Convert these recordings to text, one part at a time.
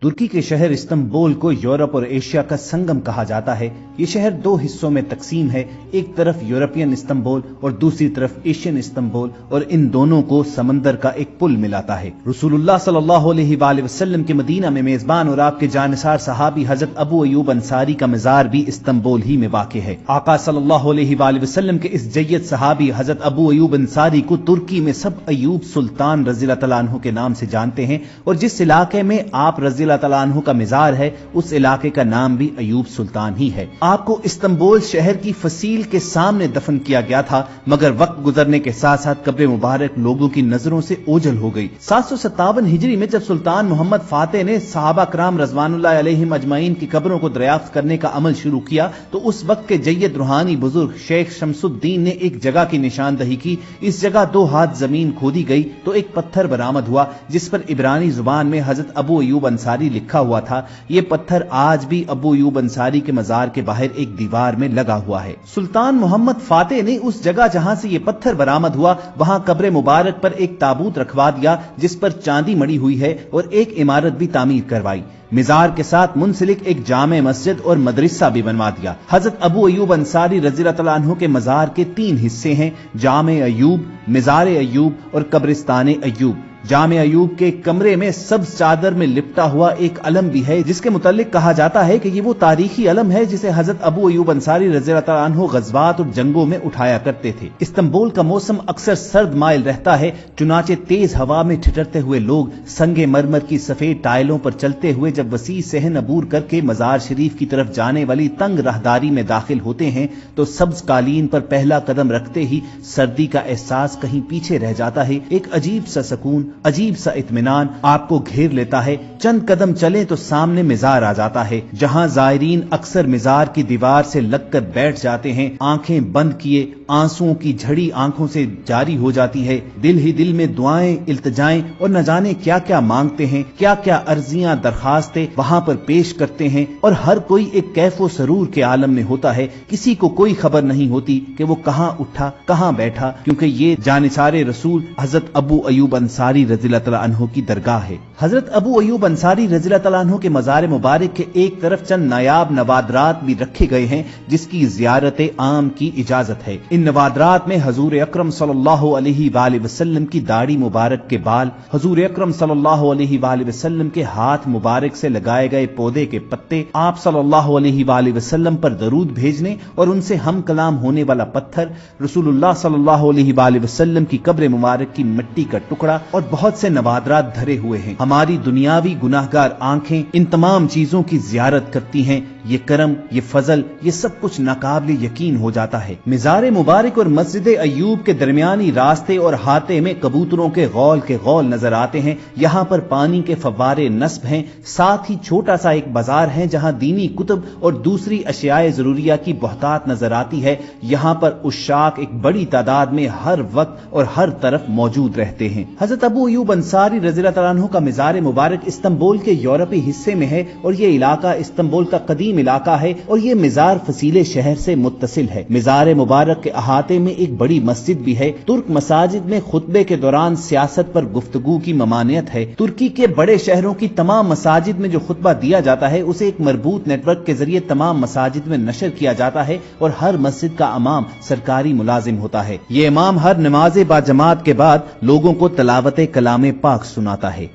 ترکی کے شہر استنبول کو یورپ اور ایشیا کا سنگم کہا جاتا ہے۔ یہ شہر دو حصوں میں تقسیم ہے، ایک طرف یورپین استنبول اور دوسری طرف ایشین استنبول، اور ان دونوں کو سمندر کا ایک پل ملاتا ہے۔ رسول اللہ صلی اللہ علیہ وآلہ وسلم کے مدینہ میں میزبان اور آپ کے جانثار صحابی حضرت ابو ایوب انصاری کا مزار بھی استنبول ہی میں واقع ہے۔ آقا صلی اللہ علیہ وآلہ وسلم کے اس جید صحابی حضرت ابو ایوب انصاری کو ترکی میں سب ایوب سلطان رضی اللہ تعالیٰ عنہ کے نام سے جانتے ہیں، اور جس علاقے میں آپ رضی اللہ تعالیٰ عنہ کا مزار ہے اس علاقے کا نام بھی ایوب سلطان ہی ہے۔ آپ کو استنبول شہر کی فصیل کے سامنے دفن کیا گیا تھا، مگر وقت گزرنے کے ساتھ ساتھ قبر مبارک لوگوں کی نظروں سے اوجھل ہو گئی۔ 757 ہجری میں جب سلطان محمد فاتح نے صحابہ کرام رضوان اللہ علیہم اجمعین کی قبروں کو دریافت کرنے کا عمل شروع کیا تو اس وقت کے جید روحانی بزرگ شیخ شمس الدین نے ایک جگہ کی نشاندہی کی۔ اس جگہ 2 ہاتھ زمین کھودی گئی تو ایک پتھر برآمد ہوا جس پر عبرانی زبان میں حضرت ابو ایوب انصاری لکھا ہوا تھا۔ یہ پتھر آج بھی ابو ایوب انصاری کے مزار کے باہر ایک دیوار میں لگا ہوا ہے۔ سلطان محمد فاتح نے اس جگہ جہاں سے یہ پتھر برآمد ہوا وہاں قبر مبارک پر ایک تابوت رکھوا دیا جس پر چاندی مڑی ہوئی ہے، اور ایک عمارت بھی تعمیر کروائی۔ مزار کے ساتھ منسلک ایک جامع مسجد اور مدرسہ بھی بنوا دیا۔ حضرت ابو ایوب انصاری رضی اللہ تعالیٰ عنہ کے مزار کے 3 حصے ہیں: جامع ایوب، مزار ایوب اور قبرستان ایوب۔ جامع ایوب کے کمرے میں سبز چادر میں لپٹا ہوا ایک علم بھی ہے جس کے متعلق کہا جاتا ہے کہ یہ وہ تاریخی علم ہے جسے حضرت ابو ایوب انصاری رضی اللہ تعالیٰ عنہ غزوات اور جنگوں میں اٹھایا کرتے تھے۔ استنبول کا موسم اکثر سرد مائل رہتا ہے، چنانچہ تیز ہوا میں ٹھٹرتے ہوئے لوگ سنگ مرمر کی سفید ٹائلوں پر چلتے ہوئے جب وسیع صحن عبور کر کے مزار شریف کی طرف جانے والی تنگ راہداری میں داخل ہوتے ہیں تو سبز قالین پر پہلا قدم رکھتے ہی سردی کا احساس کہیں پیچھے رہ جاتا ہے۔ ایک عجیب سا سکون، عجیب سا اطمینان آپ کو گھیر لیتا ہے۔ چند قدم چلیں تو سامنے مزار آ جاتا ہے جہاں زائرین اکثر مزار کی دیوار سے لگ کر بیٹھ جاتے ہیں، آنکھیں بند کیے، آنسوؤں کی جھڑی آنکھوں سے جاری ہو جاتی ہے، دل ہی دل میں دعائیں، التجائیں اور نہ جانے کیا کیا مانگتے ہیں، کیا کیا عرضیاں درخواستیں وہاں پر پیش کرتے ہیں، اور ہر کوئی ایک کیف و سرور کے عالم میں ہوتا ہے۔ کسی کو کوئی خبر نہیں ہوتی کہ وہ کہاں اٹھا کہاں بیٹھا، کیونکہ یہ جانثار رسول حضرت ابو ایوب انصاری رضی اللہ تعالیٰ عنہ کی درگاہ ہے۔ حضرت ابو ایوب انصاری رضی اللہ تعالیٰ عنہ کے مزار مبارک کے ایک طرف چند نایاب نوادرات بھی رکھے گئے ہیں جس کی زیارت عام کی اجازت ہے۔ ان نوادرات میں حضور اکرم صلی اللہ علیہ وآلہ وسلم کی داڑھی مبارک کے بال، حضور اکرم صلی اللہ علیہ وآلہ وسلم کے ہاتھ مبارک سے لگائے گئے پودے کے پتے، آپ صلی اللہ علیہ وآلہ وسلم پر درود بھیجنے اور ان سے ہم کلام ہونے والا پتھر، رسول اللہ صلی اللہ علیہ وآلہ وسلم کی قبر مبارک کی مٹی کا ٹکڑا اور بہت سے نوادرات دھرے ہوئے ہیں۔ ہماری دنیاوی گناہگار آنکھیں ان تمام چیزوں کی زیارت کرتی ہیں۔ یہ کرم، یہ فضل، یہ سب کچھ ناقابل یقین ہو جاتا ہے۔ مزار مبارک اور مسجد ایوب کے درمیانی راستے اور احاطے میں کبوتروں کے غول نظر آتے ہیں۔ یہاں پر پانی کے فوارے نصب ہیں، ساتھ ہی چھوٹا سا ایک بازار ہے جہاں دینی کتب اور دوسری اشیاء ضروریہ کی بہتات نظر آتی ہے۔ یہاں پر عشاق ایک بڑی تعداد میں ہر وقت اور ہر طرف موجود رہتے ہیں۔ حضرت ابو ایوب انصاری رضی اللہ تعالیٰ عنہ کا مزار مبارک استنبول کے یورپی حصے میں ہے، اور یہ علاقہ استنبول کا قدیم علاقہ ہے، اور یہ مزار فصیل شہر سے متصل ہے۔ مزار مبارک کے احاطے میں ایک بڑی مسجد بھی ہے۔ ترک مساجد میں خطبے کے دوران سیاست پر گفتگو کی ممانعت ہے۔ ترکی کے بڑے شہروں کی تمام مساجد میں جو خطبہ دیا جاتا ہے اسے ایک مربوط نیٹ ورک کے ذریعے تمام مساجد میں نشر کیا جاتا ہے، اور ہر مسجد کا امام سرکاری ملازم ہوتا ہے۔ یہ امام ہر نماز با جماعت کے بعد لوگوں کو تلاوت کلام پاک سناتا ہے۔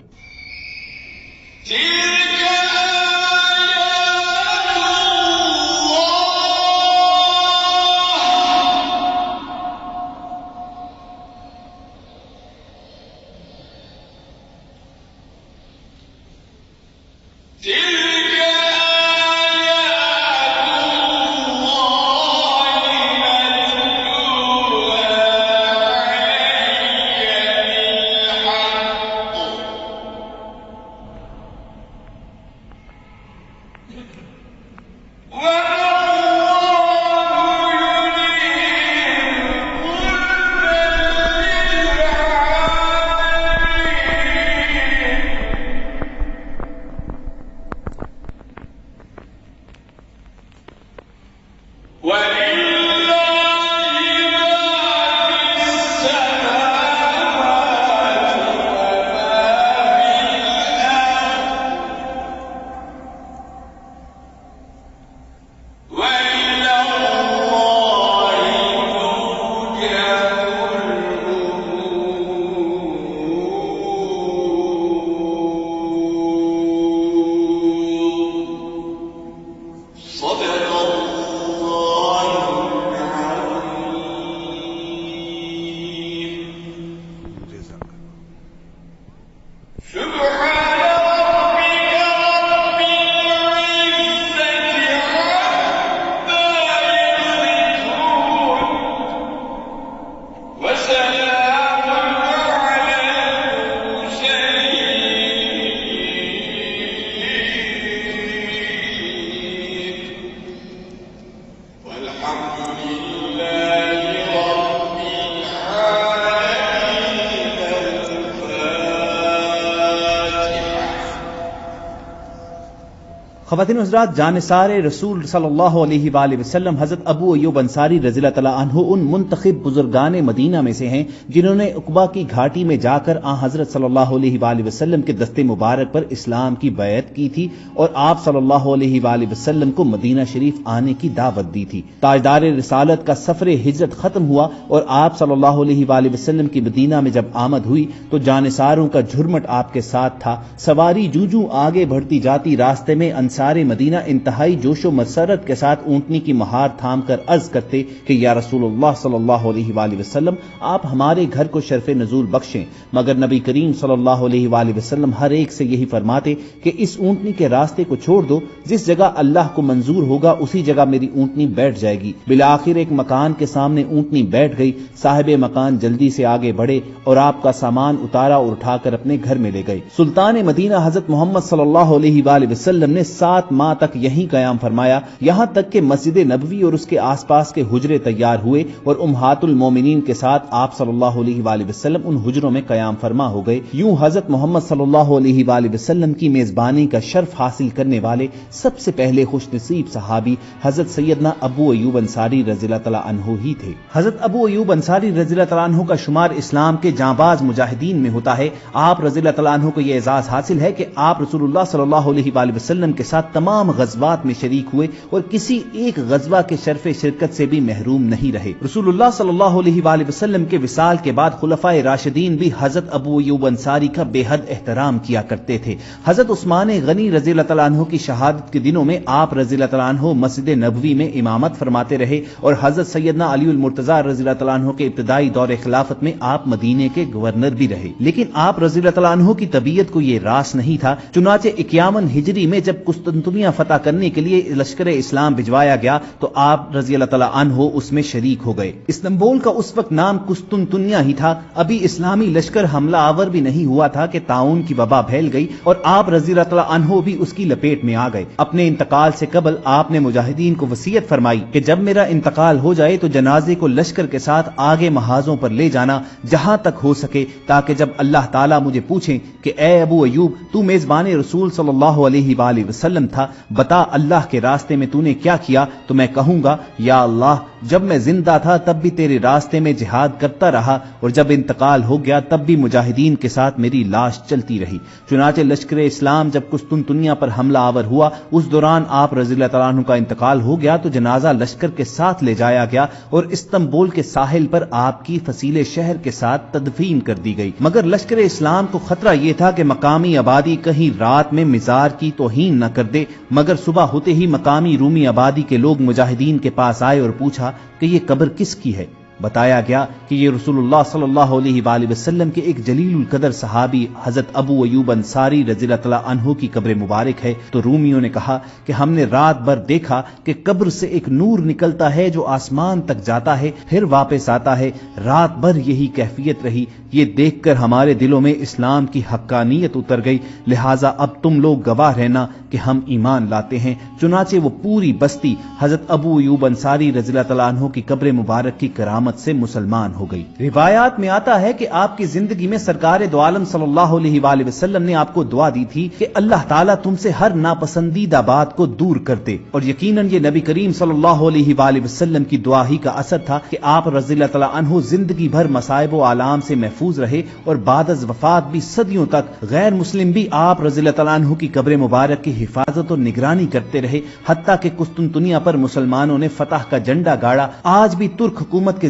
خواتین و حضرات، جانثار رسول صلی اللہ علیہ وآلہ وسلم حضرت ابو ایوب انصاری رضی اللہ تعالیٰ عنہ ان منتخب بزرگان مدینہ میں سے ہیں جنہوں نے عقبہ کی گھاٹی میں جا کر آن حضرت صلی اللہ علیہ وآلہ وسلم کے دستے مبارک پر اسلام کی بیعت کی تھی اور آپ صلی اللہ علیہ وآلہ وسلم کو مدینہ شریف آنے کی دعوت دی تھی۔ تاجدار رسالت کا سفر ہجرت ختم ہوا اور آپ صلی اللہ علیہ وآلہ وسلم کی مدینہ میں جب آمد ہوئی تو جانثاروں کا جھرمٹ آپ کے ساتھ تھا۔ سواری جوں آگے بڑھتی جاتی، راستے میں انصار مدینہ انتہائی جوش و مسرت کے ساتھ اونٹنی کی مہار تھام کر عرض کرتے کہ یا رسول اللہ صلی اللہ علیہ وآلہ وسلم، آپ ہمارے گھر کو شرف نزول بخشیں، مگر نبی کریم صلی اللہ علیہ وآلہ وسلم ہر ایک سے یہی فرماتے کہ اس اونٹنی کے راستے کو چھوڑ دو، جس جگہ اللہ کو منظور ہوگا اسی جگہ میری اونٹنی بیٹھ جائے گی۔ بالآخر ایک مکان کے سامنے اونٹنی بیٹھ گئی، صاحب مکان جلدی سے آگے بڑھے اور آپ کا سامان اتارا اور اٹھا کر اپنے گھر میں لے گئے۔ سلطان مدینہ حضرت محمد صلی اللہ علیہ وآلہ وسلم نے 7 ماہ تک یہیں قیام فرمایا، یہاں تک کہ مسجد نبوی اور اس کے آس پاس کے حجرے تیار ہوئے اور امہات المومنین کے ساتھ آپ صلی اللہ علیہ وآلہ وسلم ان حجروں میں قیام فرما ہو گئے۔ یوں حضرت محمد صلی اللہ علیہ وآلہ وسلم کی میزبانی کا شرف حاصل کرنے والے سب سے پہلے خوش نصیب صحابی حضرت سیدنا ابو ایوب انصاری رضی اللہ تعالیٰ عنہ ہی تھے۔ حضرت ابو ایوب انصاری رضی اللہ تعالیٰ عنہ کا شمار اسلام کے جانباز مجاہدین میں ہوتا ہے۔ آپ رضی اللہ تعالیٰ عنہ کو یہ اعزاز حاصل ہے کہ آپ رسول اللہ صلی اللہ علیہ وآلہ وسلم کے ساتھ تمام غزوات میں شریک ہوئے اور کسی ایک غزوہ کے شرف شرکت سے بھی محروم نہیں رہے۔ رسول اللہ صلی اللہ علیہ وآلہ وسلم کے وصال کے بعد خلفائے راشدین بھی حضرت ابو ایوب انصاری کا بے حد احترام کیا کرتے تھے۔ حضرت عثمان غنی رضی اللہ تعالیٰ عنہ کی شہادت کے دنوں میں آپ رضی اللہ تعالیٰ عنہ مسجد نبوی میں امامت فرماتے رہے اور حضرت سیدنا علی المرتضیٰ رضی اللہ تعالیٰ عنہ کے ابتدائی دور خلافت میں آپ مدینے کے گورنر بھی رہے، لیکن آپ رضی اللہ تعالیٰ عنہ کی طبیعت کو یہ راس نہیں تھا۔ چنانچہ 51 ہجری میں جب قسطنطنیہ فتح کرنے کے لیے لشکر اسلام بھجوایا گیا تو آپ رضی اللہ تعالیٰ عنہ اس میں شریک ہو گئے۔ استنبول کا اس وقت نام قسطنطنیہ ہی تھا، ابھی اسلامی لشکر حملہ آور بھی نہیں ہوا تھا کہ طاعون کی وبا پھیل گئی اور آپ رضی اللہ تعالیٰ عنہ بھی اس کی لپیٹ میں آ گئے۔ اپنے انتقال سے قبل آپ نے مجاہدین کو وصیت فرمائی کہ جب میرا انتقال ہو جائے تو جنازے کو لشکر کے ساتھ آگے محاذوں پر لے جانا جہاں تک ہو سکے، تاکہ جب اللہ تعالیٰ مجھے پوچھیں کہ اے ابو ایوب، تو میزبان رسول صلی اللہ علیہ وآلہ وسلم تھا، بتا اللہ کے راستے میں تو نے کیا کیا، تو میں کہوں گا یا اللہ، جب میں زندہ تھا تب بھی تیرے راستے میں جہاد کرتا رہا اور جب انتقال ہو گیا تب بھی مجاہدین کے ساتھ میری لاش چلتی رہی۔ چنانچہ لشکر اسلام جب قسطنطنیہ پر حملہ آور ہوا، اس دوران آپ رضی اللہ تعالیٰ عنہ کا انتقال ہو گیا تو جنازہ لشکر کے ساتھ لے جایا گیا اور استنبول کے ساحل پر آپ کی فصیل شہر کے ساتھ تدفین کر دی گئی۔ مگر لشکر اسلام کو خطرہ یہ تھا کہ مقامی آبادی کہیں رات میں مزار کی توہین نہ کر دے، مگر صبح ہوتے ہی مقامی رومی آبادی کے لوگ مجاہدین کے پاس آئے اور پوچھا کہ یہ قبر کس کی ہے۔ بتایا گیا کہ یہ رسول اللہ صلی اللہ علیہ وآلہ وسلم کے ایک جلیل القدر صحابی حضرت ابو ایوب انصاری رضی اللہ تعالیٰ عنہ کی قبر مبارک ہے۔ تو رومیوں نے کہا کہ ہم نے رات بھر دیکھا کہ قبر سے ایک نور نکلتا ہے جو آسمان تک جاتا ہے پھر واپس آتا ہے، رات بھر یہی کیفیت رہی، یہ دیکھ کر ہمارے دلوں میں اسلام کی حقانیت اتر گئی، لہٰذا اب تم لوگ گواہ رہنا کہ ہم ایمان لاتے ہیں۔ چنانچہ وہ پوری بستی حضرت ابو ایوب انصاری رضی اللہ تعالیٰ عنہ کی قبر مبارک کی کرامت سے مسلمان ہو گئی۔ روایات میں آتا ہے کہ آپ کی زندگی میں سرکار دو عالم صلی اللہ علیہ وآلہ وسلم نے آپ کو دعا دی تھی کہ اللہ تعالیٰ تم سے ہر ناپسندیدہ بات کو دور کر دے، اور یقیناً یہ نبی کریم صلی اللہ علیہ وآلہ وسلم کی دعا ہی کا اثر تھا کہ آپ رضی اللہ تعالیٰ عنہ زندگی بھر مصائب و آلام سے محفوظ رہے اور بعد از وفات بھی صدیوں تک غیر مسلم بھی آپ رضی اللہ تعالیٰ عنہ کی قبر مبارک کی حفاظت اور نگرانی کرتے رہے، حتیٰ کہ قسطنطنیہ پر مسلمانوں نے فتح کا جھنڈا گاڑا۔ آج بھی ترک حکومت کے